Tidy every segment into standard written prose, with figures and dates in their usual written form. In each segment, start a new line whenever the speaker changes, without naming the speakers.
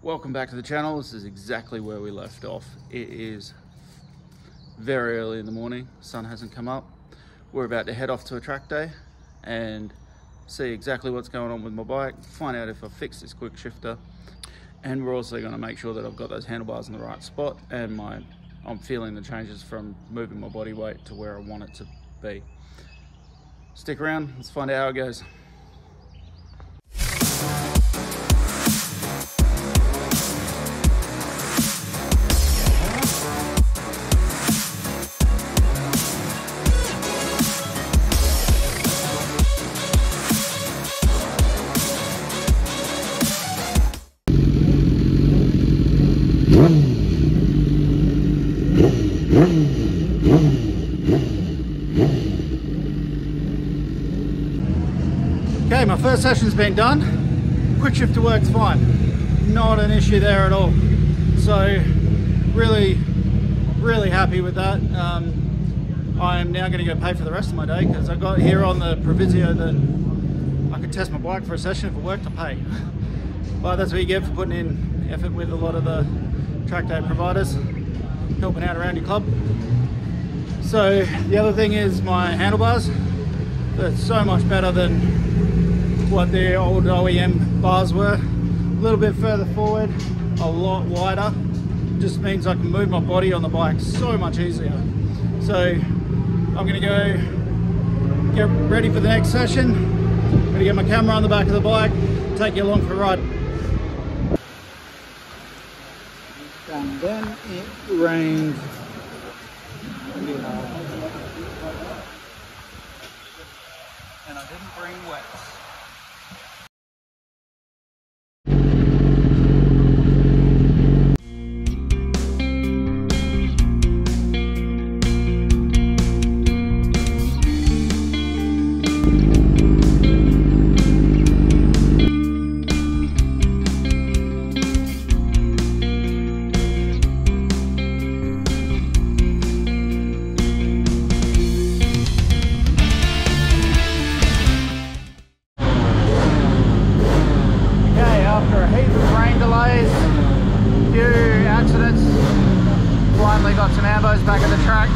Welcome back to the channel. This is exactly where we left off. It is very early in the morning, sun hasn't come up. We're about to head off to a track day and see exactly what's going on with my bike, find out if I fix this quick shifter, and we're also going to make sure that I've got those handlebars in the right spot and I'm feeling the changes from moving my body weight to where I want it to be. Stick around, let's find out how it goes. Okay, my first session's been done. Quick shifter works fine. Not an issue there at all. So really happy with that. I'm now going to go pay for the rest of my day because I got here on the proviso that I could test my bike for a session. If it worked, I pay. But that's what you get for putting in effort with a lot of the track day providers, helping out around your club. So the other thing is my handlebars. They're so much better than what the old OEM bars were. A little bit further forward, a lot wider. Just means I can move my body on the bike so much easier. So I'm gonna go get ready for the next session. I'm gonna get my camera on the back of the bike, take you along for a ride. And then it rained. And I didn't bring wets. Finally got some ambos back at the track.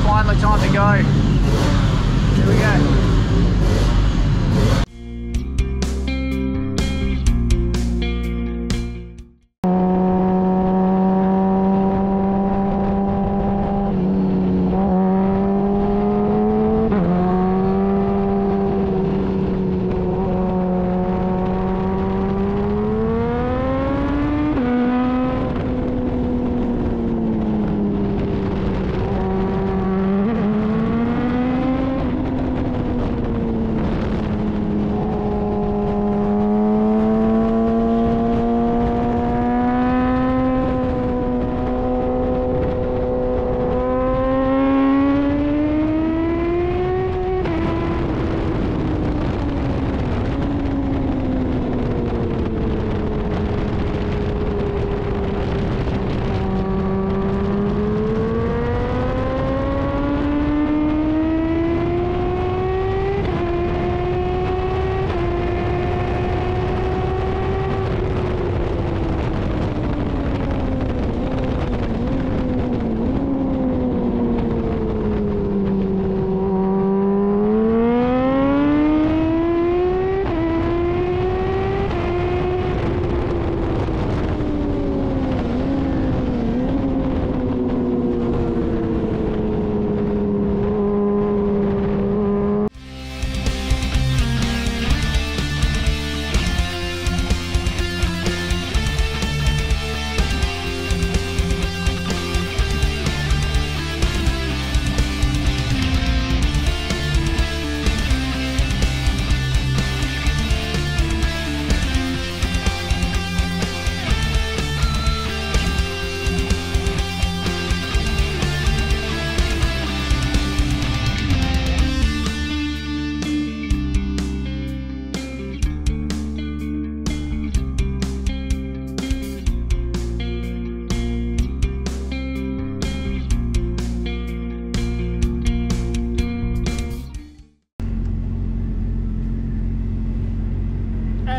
Finally time to go. Here we go.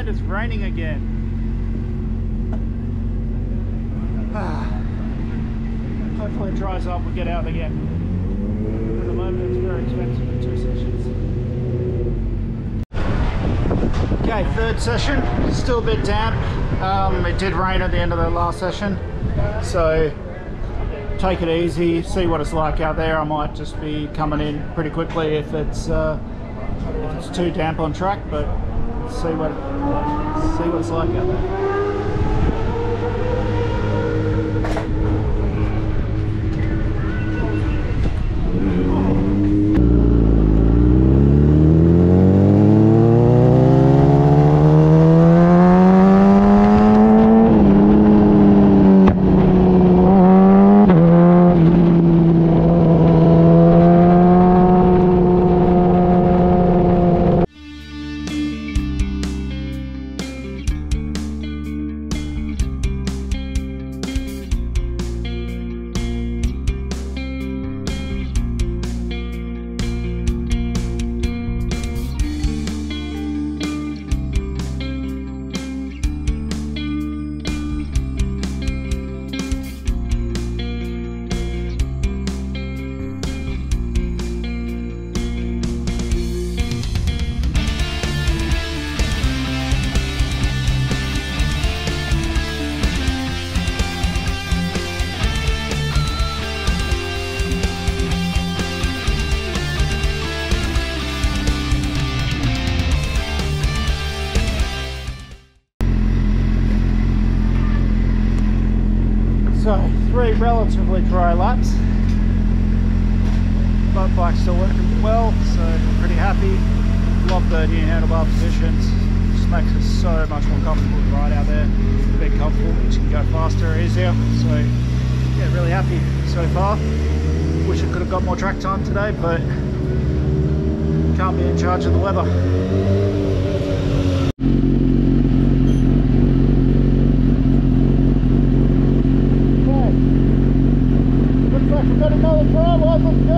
and it's raining again. hopefully it dries up, we'll get out again. At the moment it's very expensive in 2 sessions. Okay, third session, still a bit damp. It did rain at the end of the last session, so take it easy, see what it's like out there. I might just be coming in pretty quickly if it's too damp on track, but see what it's like out there. So 3 relatively dry laps. Both bikes still working well, so I'm pretty happy. Love the new handlebar positions. Just makes it so much more comfortable to ride out there. A bit comfortable, you can go faster, easier. So yeah, really happy so far. Wish I could have got more track time today, but can't be in charge of the weather. We've got another drive on, let's go.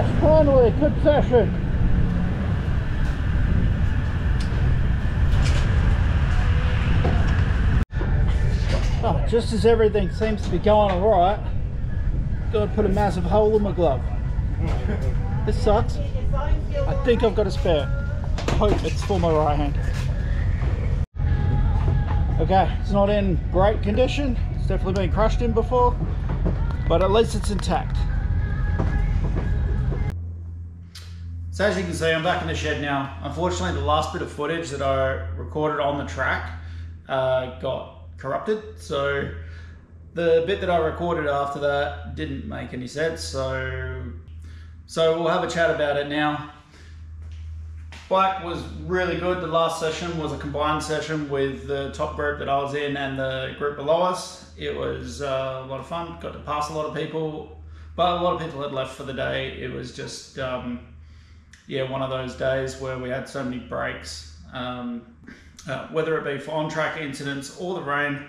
Yes, finally, good session. Oh, just as everything seems to be going alright, got to put a massive hole in my glove. This sucks. I think I've got a spare. I hope it's for my right hand. Okay, it's not in great condition. It's definitely been crushed in before, but at least it's intact. So as you can see, I'm back in the shed now. Unfortunately, the last bit of footage that I recorded on the track got corrupted. So the bit that I recorded after that didn't make any sense. So we'll have a chat about it now. Bike was really good. The last session was a combined session with the top group that I was in and the group below us. It was a lot of fun. Got to pass a lot of people, but a lot of people had left for the day. It was just yeah, one of those days where we had so many breaks, whether it be for on-track incidents or the rain.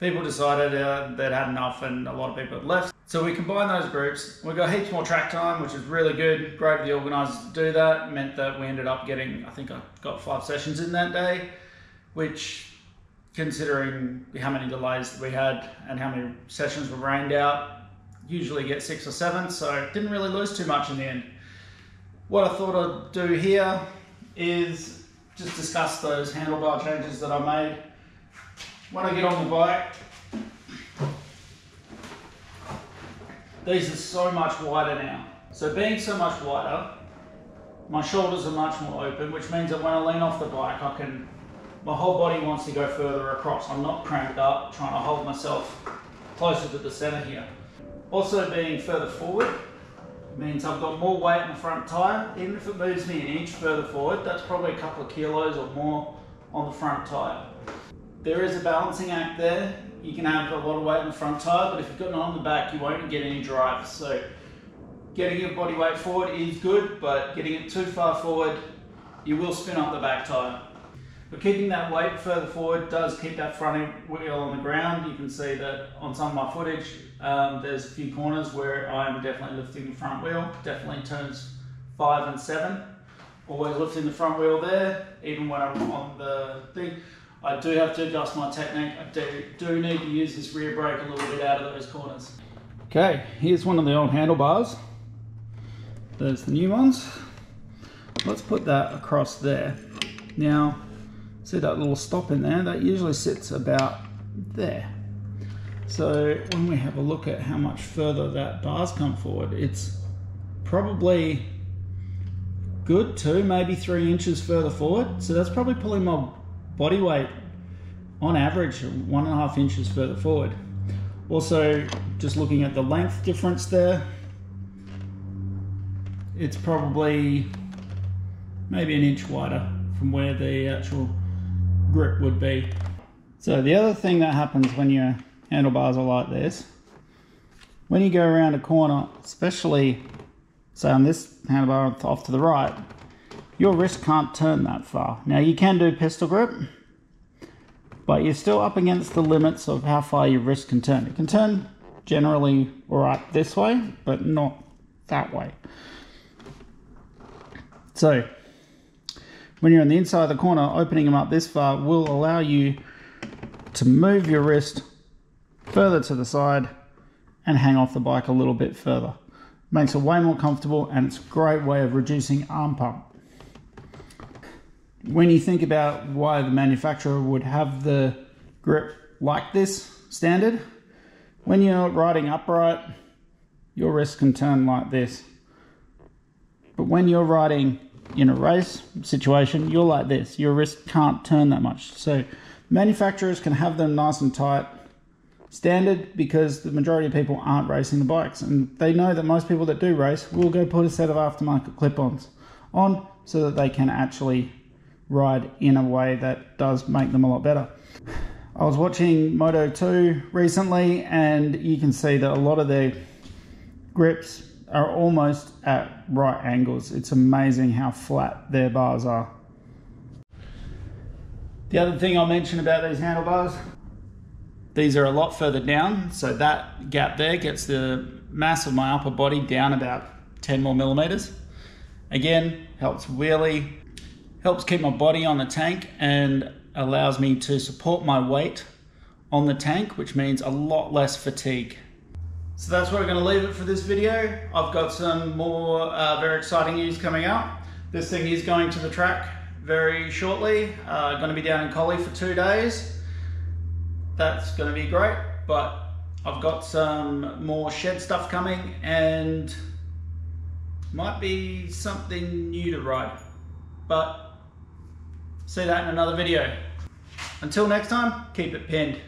People decided they'd had enough and a lot of people had left. So we combined those groups. We got heaps more track time, which is really good. Great of the organisers to do that. It meant that we ended up getting, I think I got 5 sessions in that day, which, considering how many delays we had and how many sessions were rained out, usually get 6 or 7, so didn't really lose too much in the end. What I thought I'd do here is just discuss those handlebar changes that I made. When I get on the bike, these are so much wider now. So being so much wider, my shoulders are much more open, which means that when I lean off the bike, my whole body wants to go further across. I'm not cramped up, trying to hold myself closer to the center here. Also being further forward means I've got more weight in the front tyre. Even if it moves me an inch further forward, that's probably a couple of kilos or more on the front tyre. There is a balancing act there. You can have a lot of weight in the front tyre, but if you've got none on the back, you won't get any drive. So getting your body weight forward is good, but getting it too far forward, you will spin up the back tyre. But keeping that weight further forward does keep that front wheel on the ground. You can see that on some of my footage, there's a few corners where I'm definitely lifting the front wheel, definitely turns 5 and 7. Always lifting the front wheel there, even when I'm on the thing. I do have to adjust my technique. I do need to use this rear brake a little bit out of those corners. Okay, here's one of the old handlebars. There's the new ones. Let's put that across there. Now, see that little stop in there? That usually sits about there. So when we have a look at how much further that bar's come forward, it's probably good 2, maybe 3 inches further forward. So that's probably pulling my body weight on average 1.5 inches further forward. Also, just looking at the length difference there, it's probably maybe an inch wider from where the actual grip would be. So the other thing that happens when your handlebars are like this, when you go around a corner, especially say on this handlebar off to the right, your wrist can't turn that far. Now you can do pistol grip, but you're still up against the limits of how far your wrist can turn. It can turn generally right this way, but not that way. So when you're on the inside of the corner, opening them up this far will allow you to move your wrist further to the side and hang off the bike a little bit further. Makes it way more comfortable, and it's a great way of reducing arm pump. When you think about why the manufacturer would have the grip like this standard, when you're riding upright, your wrist can turn like this. But when you're riding in a race situation, you're like this. Your wrist can't turn that much. So manufacturers can have them nice and tight standard because the majority of people aren't racing the bikes, and they know that most people that do race will go put a set of aftermarket clip-ons on so that they can actually ride in a way that does make them a lot better. I was watching Moto 2 recently, and you can see that a lot of their grips are almost at right angles. It's amazing how flat their bars are. The other thing I'll mention about these handlebars, these are a lot further down, so that gap there gets the mass of my upper body down about 10 more millimeters. Again, helps keep my body on the tank and allows me to support my weight on the tank, which means a lot less fatigue. So that's where we're going to leave it for this video. I've got some more very exciting news coming out. This thing is going to the track very shortly. Going to be down in Collie for 2 days. That's going to be great, but I've got some more shed stuff coming and might be something new to ride, but see that in another video. Until next time, keep it pinned.